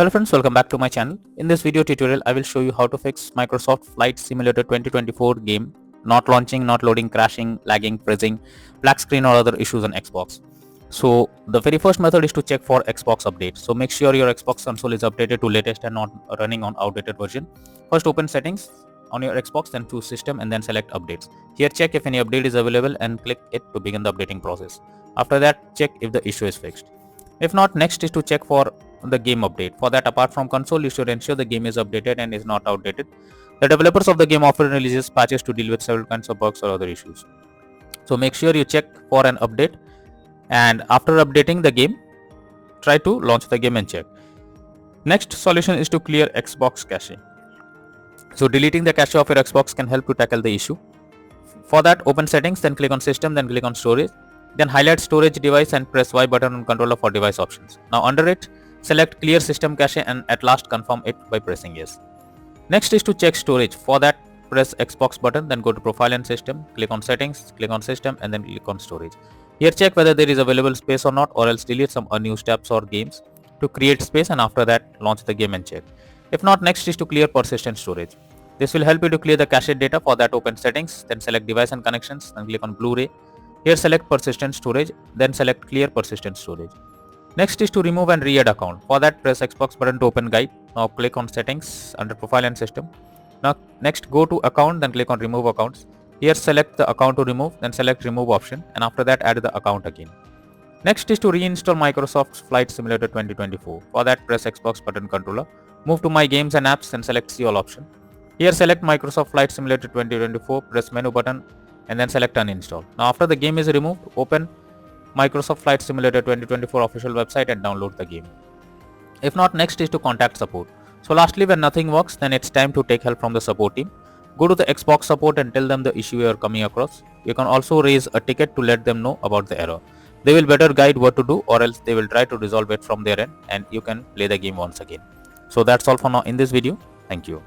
Hello friends, welcome back to my channel. In this video tutorial, I will show you how to fix Microsoft Flight Simulator 2024 game not launching, not loading, crashing, lagging, freezing, black screen or other issues on Xbox. So the very first method is to check for Xbox updates. So make sure your Xbox console is updated to latest and not running on outdated version. First open settings on your Xbox, then choose system and then select updates. Here check if any update is available and click it to begin the updating process. After that, check if the issue is fixed. If not, next is to check for the game update. For that, apart from console, you should ensure the game is updated and is not outdated. The developers of the game often releases patches to deal with several kinds of bugs or other issues. So make sure you check for an update, and after updating the game, try to launch the game and check. Next solution is to clear Xbox cache. So deleting the cache of your Xbox can help to tackle the issue. For that, open settings, then click on system, then click on storage. Then highlight storage device and press Y button on controller for device options. Now under it, select clear system cache and at last confirm it by pressing yes. Next is to check storage. For that, press Xbox button, then go to profile and system, click on settings, click on system and then click on storage. Here check whether there is available space or not, or else delete some unused tabs or games to create space, and after that launch the game and check. If not, next is to clear persistent storage. This will help you to clear the cached data. For that, open settings, then select device and connections, then click on Blu-ray. Here select persistent storage, then select clear persistent storage. Next is to remove and re-add account. For that, press Xbox button to open guide. Now click on settings under profile and system. Now next go to account, then click on remove accounts. Here select the account to remove, then select remove option, and after that add the account again. Next is to reinstall Microsoft Flight Simulator 2024. For that, press Xbox button controller, move to my games and apps and select see all option. Here select Microsoft Flight Simulator 2024, press menu button and then select uninstall. Now after the game is removed, open Microsoft Flight Simulator 2024 official website and download the game. If not, next is to contact support. So lastly, when nothing works, then it's time to take help from the support team. Go to the Xbox support and tell them the issue you are coming across. You can also raise a ticket to let them know about the error. They will better guide what to do, or else they will try to resolve it from their end and you can play the game once again. So that's all for now in this video. Thank you.